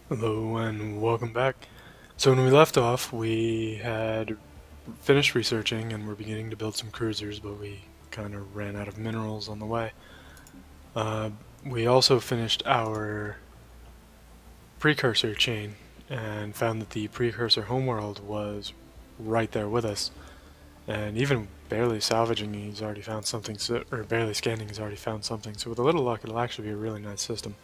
Hello and welcome back. So when we left off, we had finished researching and were beginning to build some cruisers, but we kind of ran out of minerals on the way. Uh, we also finished our precursor chain and found that the precursor homeworld was right there with us. And even barely salvaging, he's already found something, or barely scanning, he's already found something. So with a little luck, it'll actually be a really nice system.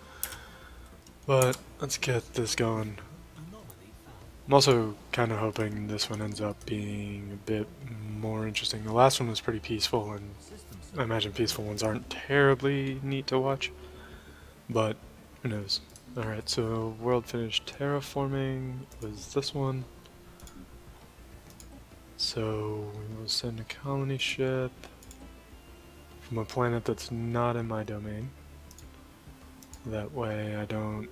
But let's get this going. I'm also kind of hoping this one ends up being a bit more interesting. The last one was pretty peaceful, and I imagine peaceful ones aren't terribly neat to watch, but who knows. Alright, so world finished terraforming was this one. So we will send a colony ship from a planet that's not in my domain. That way I don't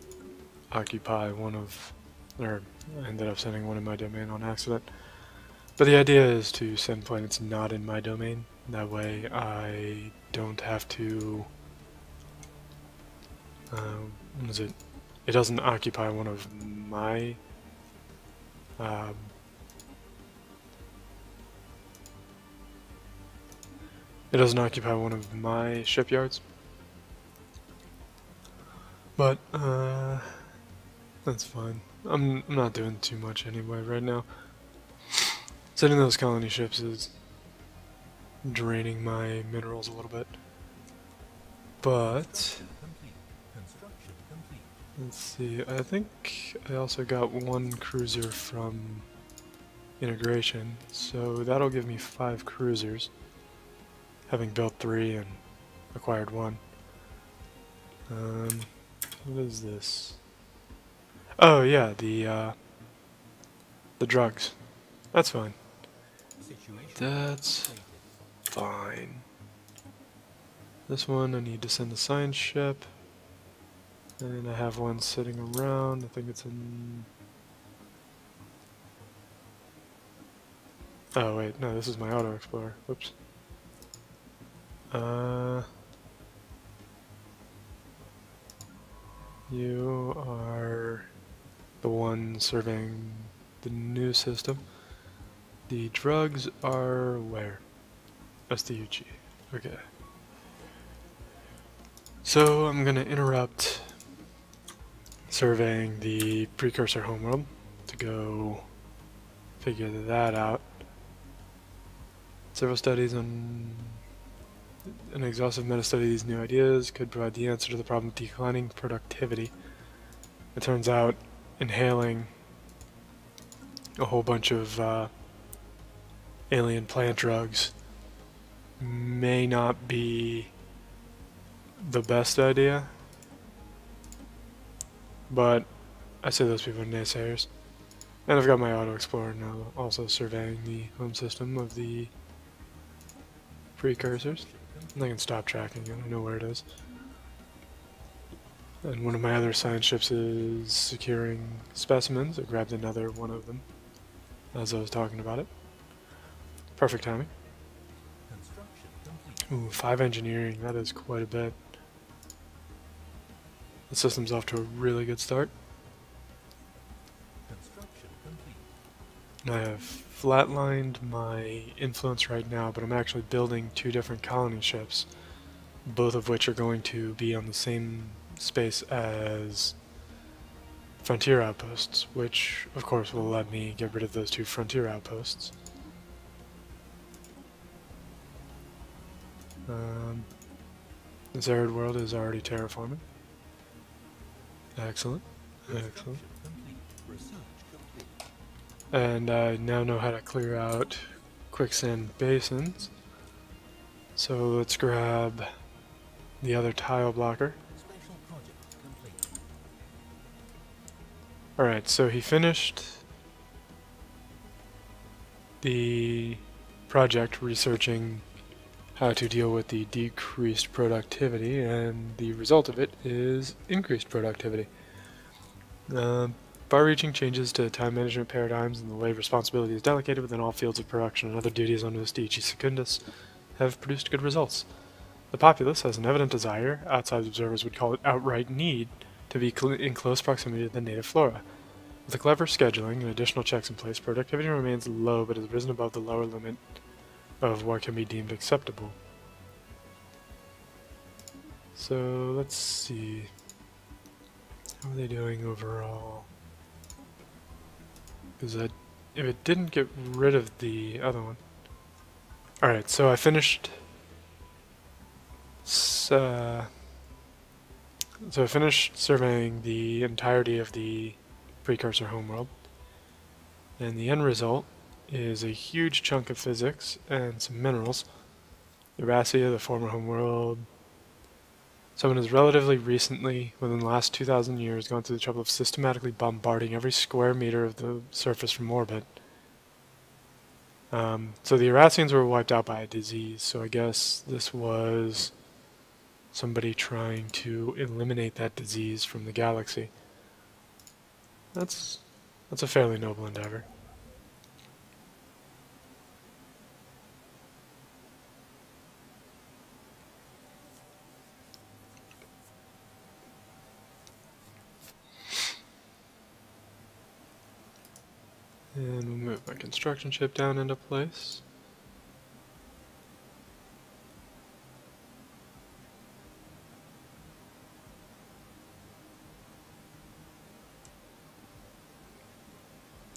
occupy one of, or I ended up sending one in my domain on accident. But the idea is to send planets not in my domain. That way I don't have to, what is it? It doesn't occupy one of my, it doesn't occupy one of my shipyards. But, that's fine. I'm not doing too much anyway right now. Sending those colony ships is draining my minerals a little bit. But let's see, I think I also got one cruiser from integration, so that'll give me 5 cruisers, having built 3 and acquired 1. What is this? Oh yeah, the drugs. That's fine. That's fine. This one I need to send a science ship. And I have one sitting around. I think it's in... Oh wait, no, this is my auto explorer. Whoops. You are the one surveying the new system. The drugs are where? SDUG. Okay. So I'm gonna interrupt surveying the precursor homeworld to go figure that out. Several studies on an exhaustive meta-study of these new ideas could provide the answer to the problem of declining productivity. It turns out inhaling a whole bunch of alien plant drugs may not be the best idea, but I say those people are naysayers. And I've got my auto explorer now also surveying the home system of the precursors. And I can stop tracking it, I know where it is. And one of my other science ships is securing specimens. I grabbed another one of them as I was talking about it. Perfect timing. Ooh, 5 engineering, that is quite a bit. The system's off to a really good start. I have flatlined my influence right now, but I'm actually building 2 different colony ships, both of which are going to be on the same space as frontier outposts, which of course will let me get rid of those 2 frontier outposts. This arid world is already terraforming. Excellent. Excellent. And I now know how to clear out quicksand basins. So let's grab the other tile blocker. Alright, so he finished the project researching how to deal with the decreased productivity, and the result of it is increased productivity. Far-reaching changes to time management paradigms and the way responsibility is delegated within all fields of production and other duties on Dici Secundus have produced good results. The populace has an evident desire, outside observers would call it outright need, to be in close proximity to the native flora. With a clever scheduling and additional checks in place, productivity remains low but has risen above the lower limit of what can be deemed acceptable. So let's see. How are they doing overall? Because if it didn't get rid of the other one. Alright, so I finished. So I finished surveying the entirety of the precursor homeworld. And the end result is a huge chunk of physics and some minerals. Eurasia, the former homeworld. Someone has relatively recently, within the last 2,000 years, gone through the trouble of systematically bombarding every square meter of the surface from orbit. So the Eurasians were wiped out by a disease, so I guess this was somebody trying to eliminate that disease from the galaxy. That's a fairly noble endeavor. And we'll move my construction ship down into place.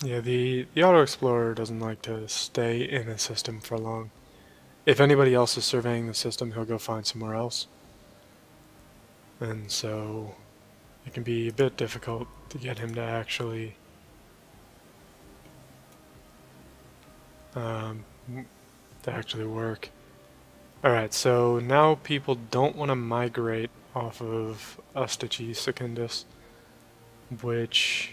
Yeah, the Auto Explorer doesn't like to stay in a system for long. If anybody else is surveying the system, he'll go find somewhere else. And so it can be a bit difficult to get him to actually work. Alright, so now people don't want to migrate off of Ustici Secundus, which...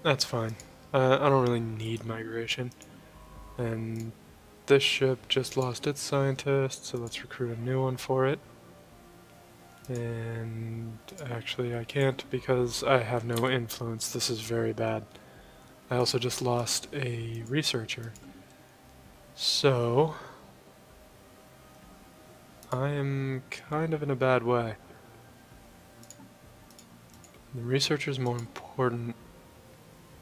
that's fine. I don't really need migration. And this ship just lost its scientist, so let's recruit a new one for it. And actually I can't because I have no influence. This is very bad. I also just lost a researcher. So I am kind of in a bad way. The researcher's more important.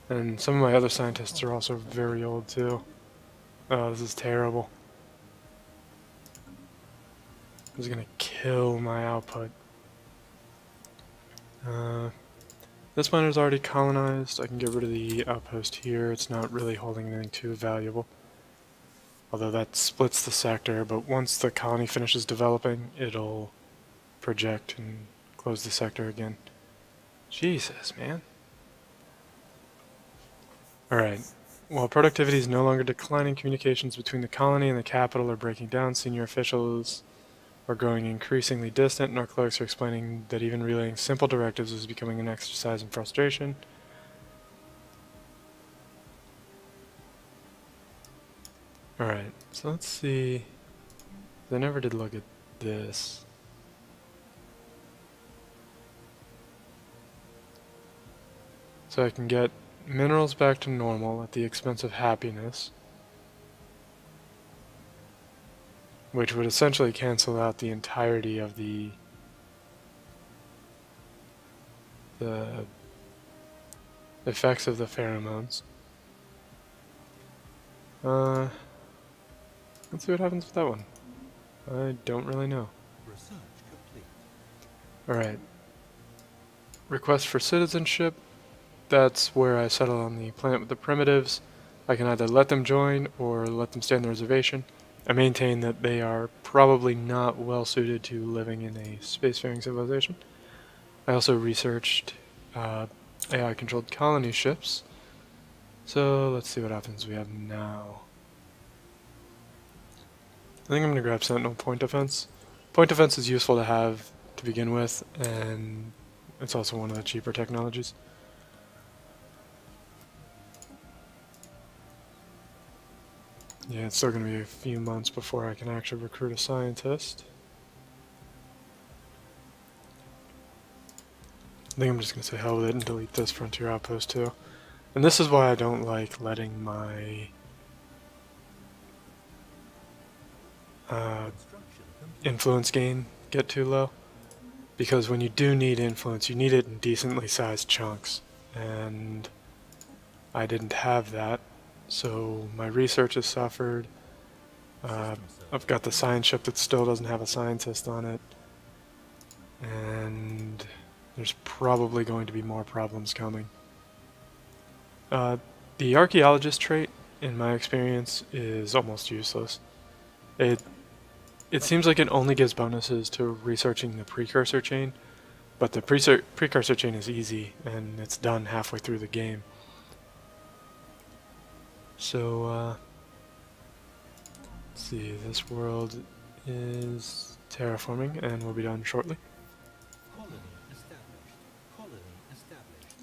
And some of my other scientists are also very old too. Oh, this is terrible. This is gonna kill my output. This miner's already colonized. I can get rid of the outpost here. It's not really holding anything too valuable. Although that splits the sector, but once the colony finishes developing, it'll project and close the sector again. Jesus, man. Alright. While productivity is no longer declining, communications between the colony and the capital are breaking down. Senior officials are growing increasingly distant, and our clerks are explaining that even relaying simple directives is becoming an exercise in frustration. Alright, so let's see. I never did look at this. So I can get minerals back to normal at the expense of happiness, which would essentially cancel out the entirety of the effects of the pheromones. Let's see what happens with that one. I don't really know. Alright. Request for citizenship. That's where I settle on the planet with the primitives. I can either let them join or let them stay on the reservation. I maintain that they are probably not well suited to living in a spacefaring civilization. I also researched AI-controlled colony ships. So let's see what happens we have now. I think I'm going to grab Sentinel Point Defense. Point Defense is useful to have to begin with, and it's also one of the cheaper technologies. Yeah, it's still going to be a few months before I can actually recruit a scientist. I think I'm just going to say hell with it and delete this frontier outpost too. And this is why I don't like letting my influence gain get too low. because when you do need influence, you need it in decently sized chunks, and I didn't have that, so my research has suffered. I've got the science ship that still doesn't have a scientist on it, and there's probably going to be more problems coming. The archaeologist trait, in my experience, is almost useless. It seems like it only gives bonuses to researching the precursor chain, but the precursor chain is easy, and it's done halfway through the game. So, let's see, this world is terraforming, and we'll be done shortly.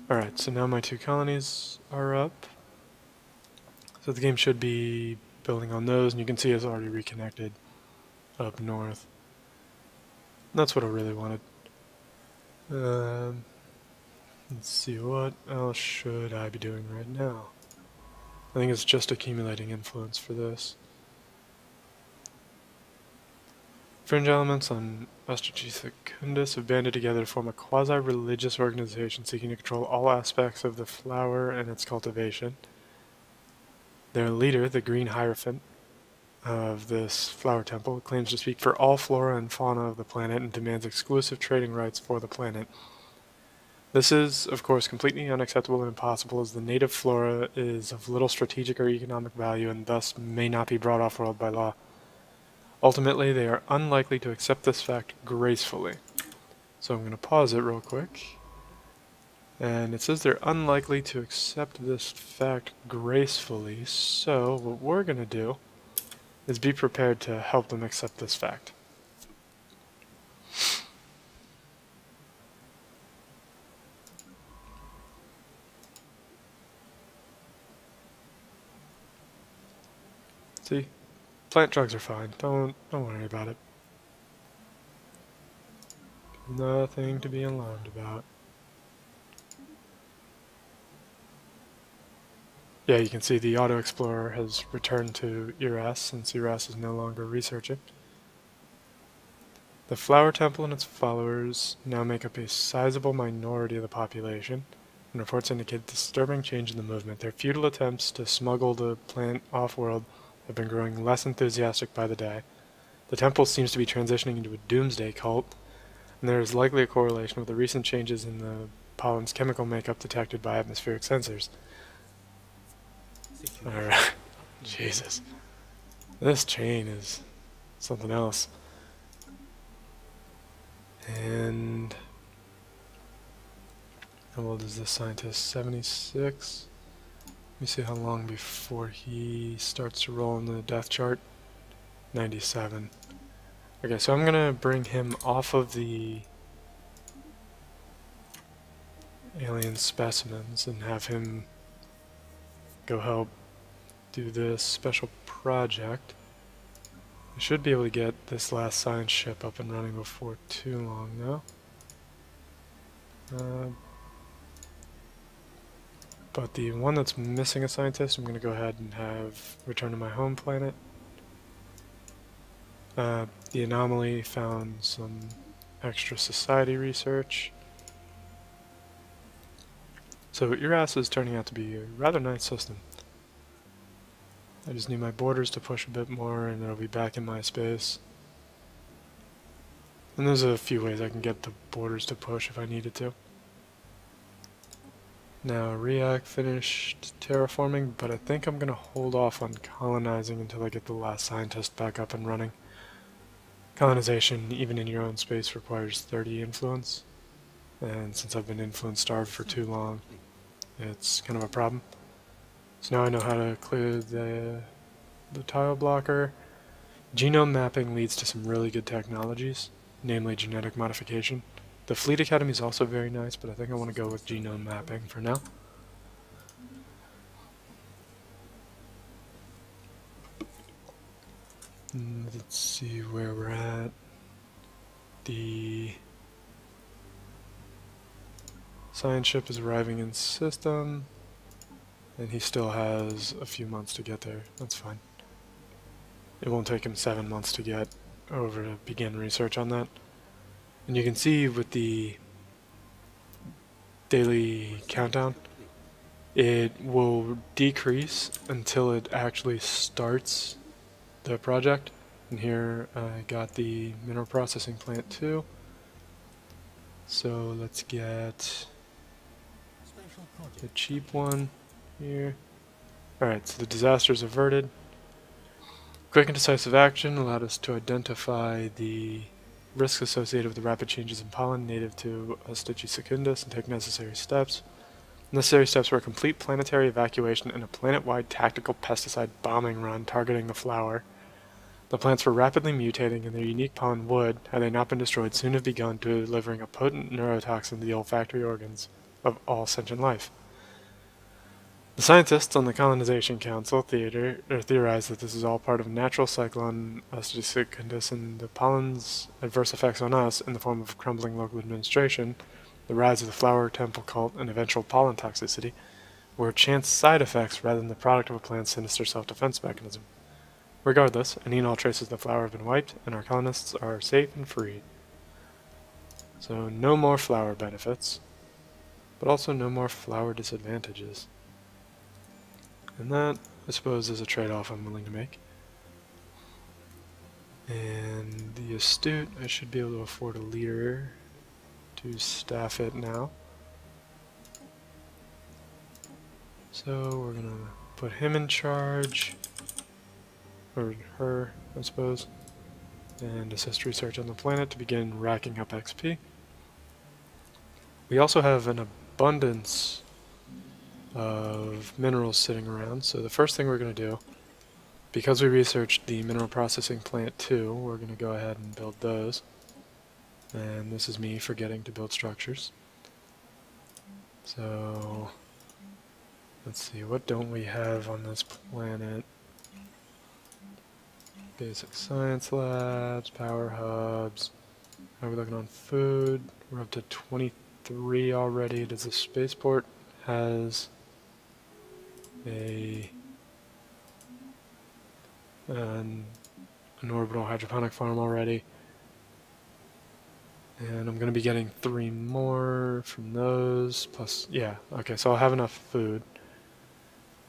Alright, so now my 2 colonies are up. So the game should be building on those, and you can see it's already reconnected up north. And that's what I really wanted. Let's see, what else should I be doing right now? I think it's just accumulating influence for this. Fringe elements on Astraci Secundus have banded together to form a quasi-religious organization seeking to control all aspects of the flower and its cultivation. Their leader, the Green Hierophant of this flower temple, claims to speak for all flora and fauna of the planet and demands exclusive trading rights for the planet. This is, of course, completely unacceptable and impossible, as the native flora is of little strategic or economic value and thus may not be brought off-world by law. Ultimately, they are unlikely to accept this fact gracefully. So I'm going to pause it real quick. And it says they're unlikely to accept this fact gracefully, so what we're going to do is be prepared to help them accept this fact. See? Plant drugs are fine. Don't worry about it. Nothing to be alarmed about. Yeah, you can see the Auto Explorer has returned to Uras since Uras is no longer researching. The Flower Temple and its followers now make up a sizable minority of the population, and reports indicate a disturbing change in the movement. Their futile attempts to smuggle the plant off-world have been growing less enthusiastic by the day. The temple seems to be transitioning into a doomsday cult, and there is likely a correlation with the recent changes in the pollen's chemical makeup detected by atmospheric sensors. Alright, Jesus. This chain is something else. And how old is this scientist? 76? Let me see how long before he starts to roll in the death chart. 97. Okay, so I'm gonna bring him off of the alien specimens and have him go help do this special project. I should be able to get this last science ship up and running before too long, though. But the one that's missing a scientist, I'm going to go ahead and have return to my home planet. The anomaly found some extra society research. So Uras is turning out to be a rather nice system. I just need my borders to push a bit more and it'll be back in my space. And there's a few ways I can get the borders to push if I needed to. Now React finished terraforming, but I think I'm going to hold off on colonizing until I get the last scientist back up and running. Colonization, even in your own space, requires 30 influence. And since I've been influence starved for too long, it's kind of a problem. So now I know how to clear the tile blocker. Genome mapping leads to some really good technologies, namely genetic modification. The Fleet Academy is also very nice, but I think I want to go with genome mapping for now. Let's see where we're at. The science ship is arriving in system, and he still has a few months to get there. That's fine. It won't take him 7 months to get over to begin research on that. And you can see with the daily countdown, it will decrease until it actually starts the project. And here I got the mineral processing plant too. So let's get the cheap one here. Alright, so the disaster is averted. Quick and decisive action allowed us to identify the risks associated with the rapid changes in pollen native to Astici secundus and take necessary steps. Necessary steps were a complete planetary evacuation and a planet-wide tactical pesticide bombing run targeting the flower. The plants were rapidly mutating and their unique pollen would, had they not been destroyed, soon have begun delivering a potent neurotoxin to the olfactory organs of all sentient life. The scientists on the Colonization Council theorized that this is all part of a natural cycle on Astici secundus and the pollen's adverse effects on us in the form of crumbling local administration, the rise of the flower temple cult, and eventual pollen toxicity were chance side effects rather than the product of a plant's sinister self-defense mechanism. Regardless, any and all traces of the flower have been wiped, and our colonists are safe and free. So no more flower benefits, but also no more flower disadvantages. And that, I suppose, is a trade-off I'm willing to make. And the astute, I should be able to afford a leader to staff it now. So we're gonna put him in charge, or her, I suppose, and assist research on the planet to begin racking up XP. We also have an abundance of minerals sitting around, so the first thing we're going to do, because we researched the mineral processing plant too, we're going to go ahead and build those. And this is me forgetting to build structures. So let's see, what don't we have on this planet? Basic science labs, power hubs. How are we looking on food? We're up to 23 already. Does the spaceport has an orbital hydroponic farm already? And I'm going to be getting 3 more from those, plus, yeah, okay, so I'll have enough food,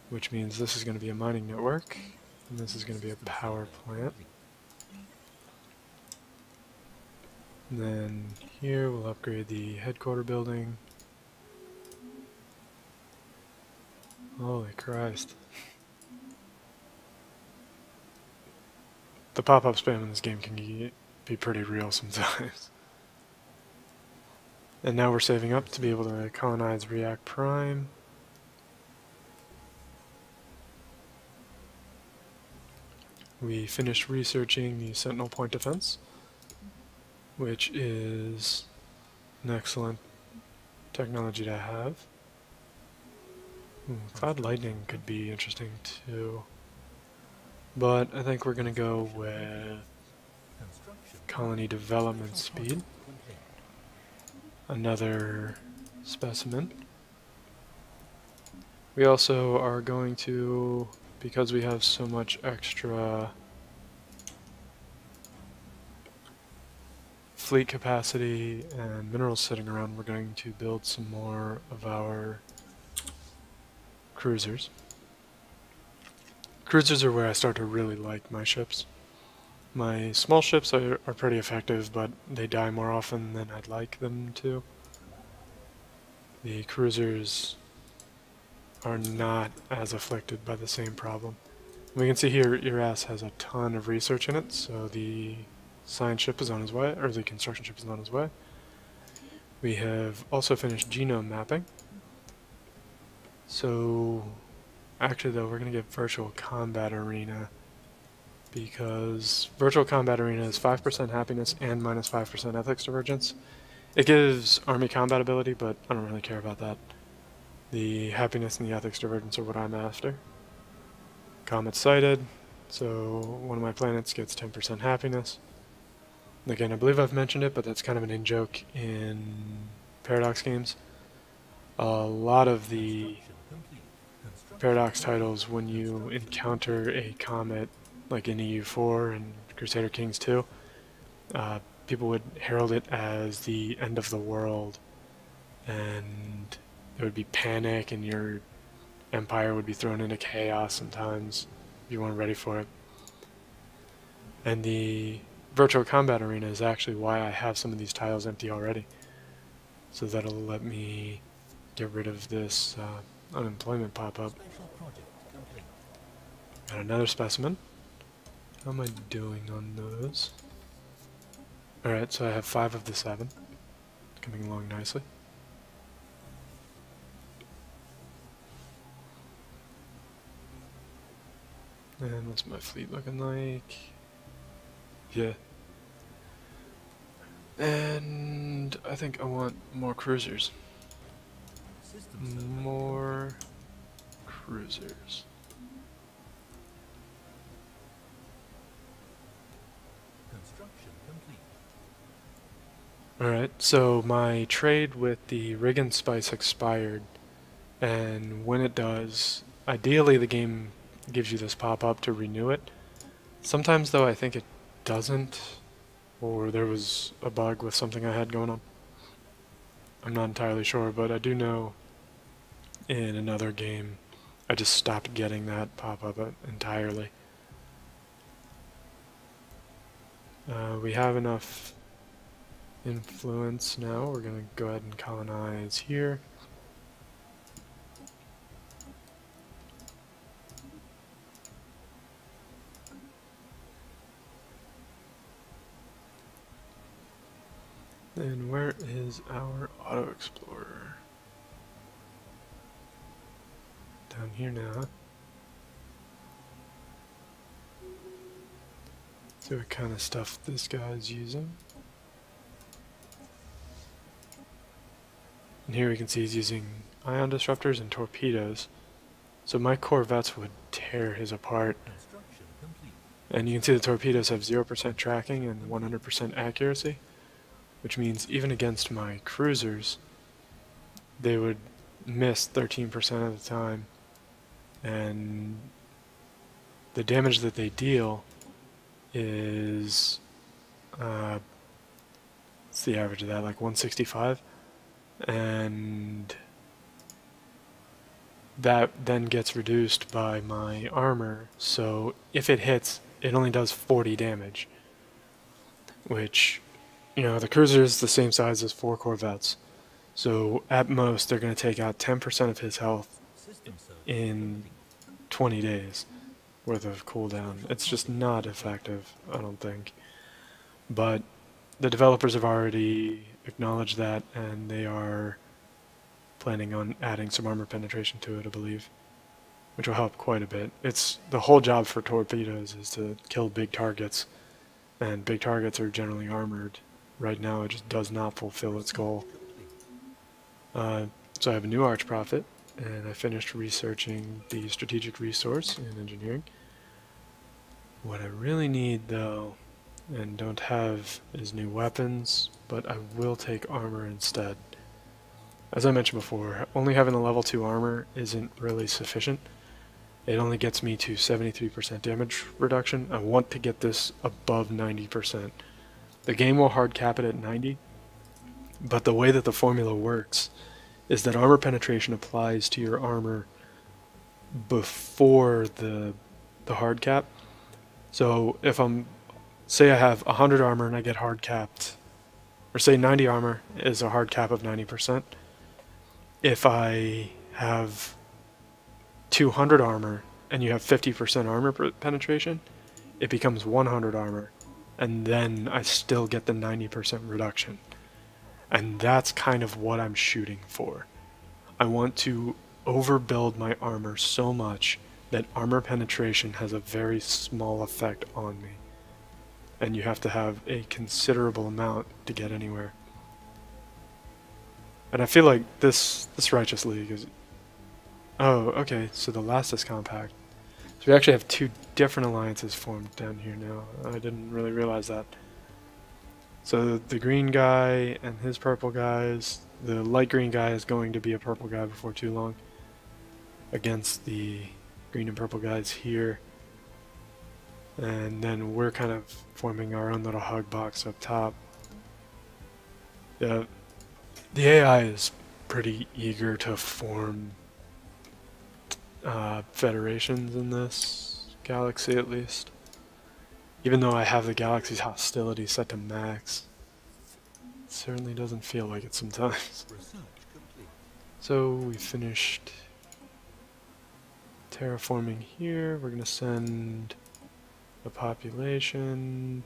which means this is going to be a mining network, and this is going to be a power plant. And then here we'll upgrade the headquarter building. Holy Christ. The pop-up spam in this game can be pretty real sometimes. And now we're saving up to be able to colonize React Prime. We finished researching the Sentinel Point Defense, which is an excellent technology to have. Cloud Lightning could be interesting too, but I think we're going to go with colony development speed. Another specimen. We also are going to, because we have so much extra fleet capacity and minerals sitting around, we're going to build some more of our cruisers. Cruisers are where I start to really like my ships. My small ships are pretty effective, but they die more often than I'd like them to. The cruisers are not as afflicted by the same problem. We can see here your ass has a ton of research in it, so the science ship is on his way, or the construction ship is on his way. We have also finished genome mapping. So actually though, we're going to get Virtual Combat Arena, because Virtual Combat Arena is 5% happiness and minus 5% ethics divergence. It gives army combat ability, but I don't really care about that. The happiness and the ethics divergence are what I'm after. Comet sighted, so one of my planets gets 10% happiness. Again, I believe I've mentioned it, but that's kind of an in-joke in Paradox games. A lot of the Paradox titles, when you encounter a comet, like in EU4 and Crusader Kings 2, people would herald it as the end of the world, and there would be panic and your empire would be thrown into chaos sometimes if you weren't ready for it. And the virtual combat arena is actually why I have some of these tiles empty already. So that'll let me get rid of this unemployment pop-up. Got another specimen. How am I doing on those? Alright, so I have 5 of the 7. Coming along nicely. And what's my fleet looking like? Yeah. And I think I want more cruisers. More cruisers. Construction complete. Alright, so my trade with the rig and spice expired, and when it does, ideally the game gives you this pop-up to renew it. Sometimes though I think it doesn't, or there was a bug with something I had going on. I'm not entirely sure, but I do know in another game I just stopped getting that pop-up entirely. We have enough influence now. We're going to go ahead and colonize here. And where is our auto explorer? Down here now. See what kind of stuff this guy's using. And here we can see he's using ion disruptors and torpedoes. So my corvettes would tear his apart. And you can see the torpedoes have 0% tracking and 100% accuracy, which means even against my cruisers, they would miss 13% of the time. And the damage that they deal is, what's the average of that, like 165? And that then gets reduced by my armor, so if it hits, it only does 40 damage. Which, you know, the cruiser is the same size as 4 corvettes. So at most, they're going to take out 10% of his health in 20 days worth of cooldown. It's just not effective, I don't think. But the developers have already acknowledged that, and they are planning on adding some armor penetration to it, I believe, which will help quite a bit. It's the whole job for torpedoes is to kill big targets, and big targets are generally armored. Right now it just does not fulfill its goal. So I have a new arch prophet, and I finished researching the strategic resource in engineering. What I really need though, and don't have, is new weapons, but I will take armor instead. As I mentioned before, only having a level 2 armor isn't really sufficient. It only gets me to 73% damage reduction. I want to get this above 90%. The game will hard cap it at 90, but the way that the formula works is that armor penetration applies to your armor before the hard cap. So if say I have 100 armor and I get hard capped, or say 90 armor is a hard cap of 90%. If I have 200 armor and you have 50% armor penetration, it becomes 100 armor, and then I still get the 90% reduction. And that's kind of what I'm shooting for. I want to overbuild my armor so much that armor penetration has a very small effect on me. And you have to have a considerable amount to get anywhere. And I feel like this Righteous League is... Oh, okay, so the last is compact. So we actually have 2 different alliances formed down here now. I didn't really realize that. So the green guy and his purple guys, the light green guy is going to be a purple guy before too long against the green and purple guys here. And then we're kind of forming our own little hug box up top. Yeah, the AI is pretty eager to form federations in this galaxy, at least. Even though I have the galaxy's hostility set to max, it certainly doesn't feel like it sometimes. Research complete. So we finished terraforming here. We're going to send a population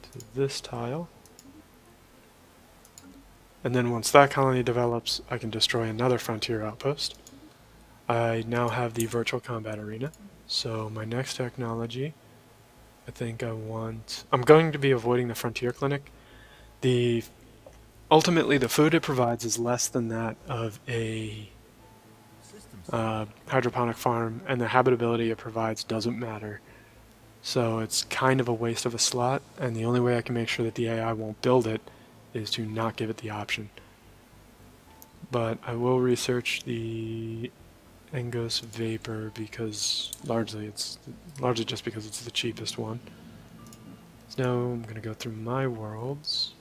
to this tile. And then once that colony develops, I can destroy another frontier outpost. I now have the virtual combat arena. So my next technology, I think I'm going to be avoiding the frontier clinic. Ultimately the food it provides is less than that of a System survey. hydroponic farm, and the habitability it provides doesn't matter. So it's kind of a waste of a slot, and the only way I can make sure that the AI won't build it is to not give it the option. But I will research the Engos Vapor because largely just because it's the cheapest one. So now I'm going to go through my worlds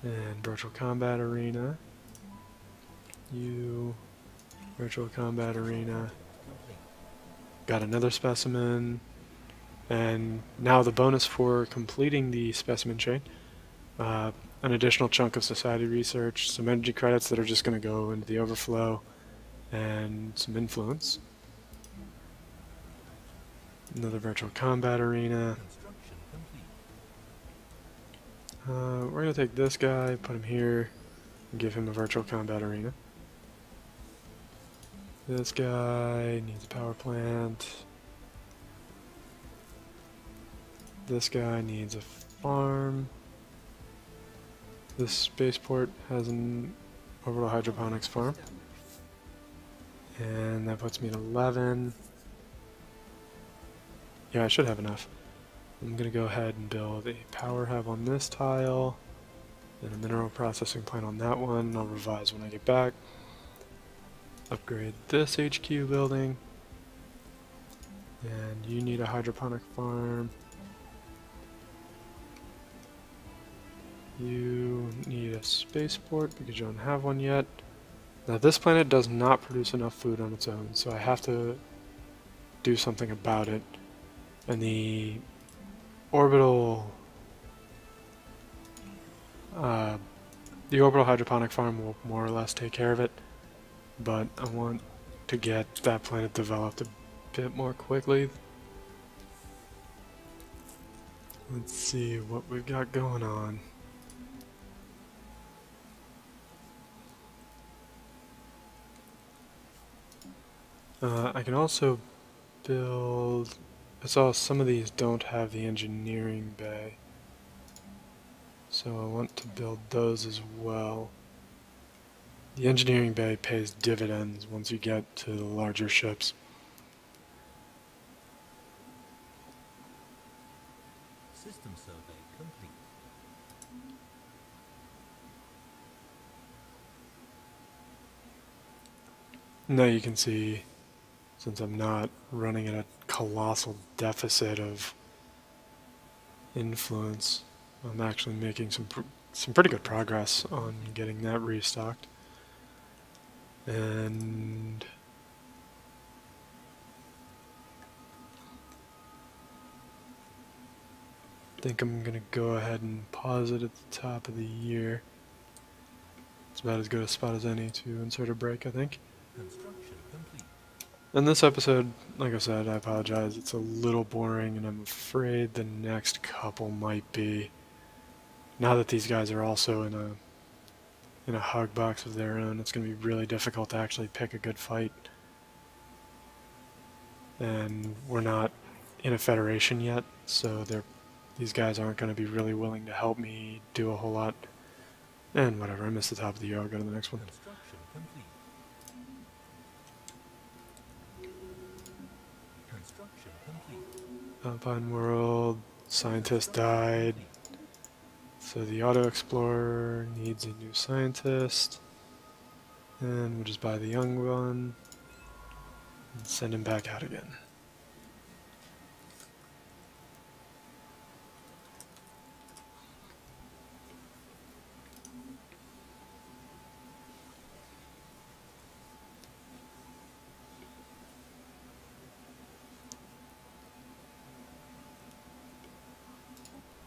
and virtual combat arena. Virtual combat arena. Got another specimen. And now the bonus for completing the specimen chain. An additional chunk of society research, some energy credits that are just going to go into the overflow, and some influence. Another virtual combat arena. Construction complete. We're going to take this guy, put him here, and give him a virtual combat arena. This guy needs a power plant. This guy needs a farm. This spaceport has an orbital hydroponics farm. And that puts me at 11. Yeah, I should have enough. I'm going to go ahead and build a power hub on this tile, and a mineral processing plant on that one. I'll revise when I get back. Upgrade this HQ building. And you need a hydroponic farm. You need a spaceport because you don't have one yet. Now this planet does not produce enough food on its own, so I have to do something about it. And the orbital hydroponic farm will more or less take care of it, but I want to get that planet developed a bit more quickly. Let's see what we've got going on. I can also build... I saw some of these don't have the engineering bay, so I want to build those as well. The engineering bay pays dividends once you get to the larger ships. System survey complete. Now you can see, since I'm not running at a colossal deficit of influence, I'm actually making some pretty good progress on getting that restocked. And I think I'm going to go ahead and pause it at the top of the year. It's about as good a spot as any to insert a break, I think. Construction complete. And this episode, like I said, I apologize, it's a little boring, and I'm afraid the next couple might be. Now that these guys are also in a hug box of their own, it's going to be really difficult to actually pick a good fight. And we're not in a federation yet, so these guys aren't going to be really willing to help me do a whole lot. And whatever, I missed the top of the year, I'll go to the next one. Construction complete. Construction complete. Alpine World, scientist died. So the Auto Explorer needs a new scientist. And we'll just buy the young one and send him back out again.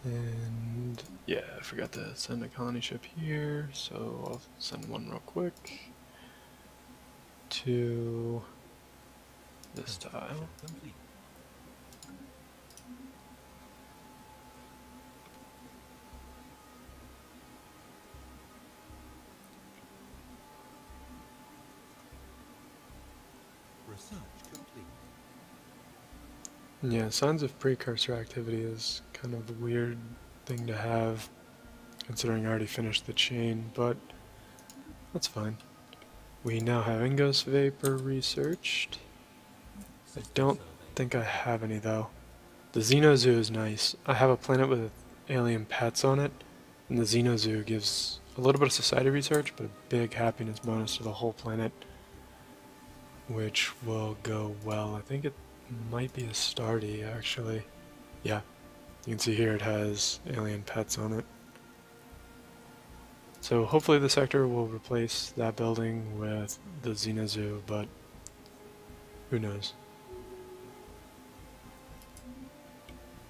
And yeah, I forgot to send a colony ship here, so I'll send one real quick to this Construction tile. complete. Research complete. Yeah, signs of precursor activity is kind of a weird thing to have, considering I already finished the chain, but that's fine. We now have Ingos Vapor researched. I System don't survey think I complete. have any though. The Xenozoo is nice. I have a planet with alien pets on it, and the Xenozoo gives a little bit of society research, but a big happiness bonus to the whole planet, which will go well. I think it might be a Stardy, actually. Yeah, you can see here it has alien pets on it. So hopefully the sector will replace that building with the Xenozoo, but who knows.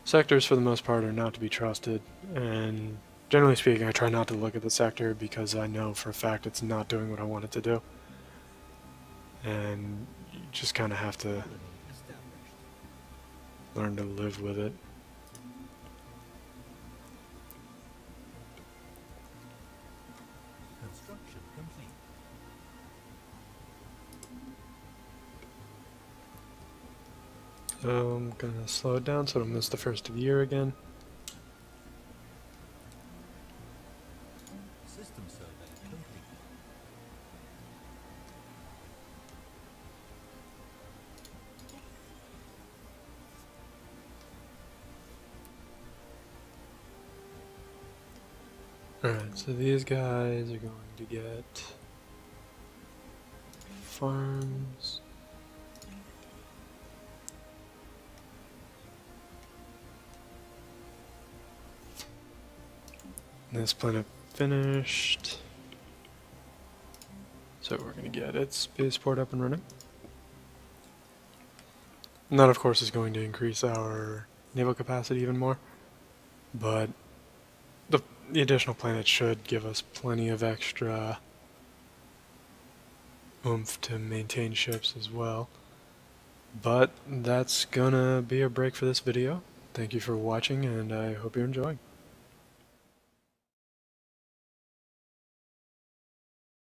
Sectors, for the most part, are not to be trusted, and generally speaking, I try not to look at the sector because I know for a fact it's not doing what I want it to do. And you just kind of have to Colony established. learn to live with it. Construction complete. So I'm gonna slow it down so I don't miss the first of the year again. System survey complete. Alright, so these guys are going to get farms. This planet finished. So we're going to get its spaceport up and running. And that, of course, is going to increase our naval capacity even more. But the additional planet should give us plenty of extra oomph to maintain ships as well. But that's gonna be a break for this video. Thank you for watching, and I hope you're enjoying.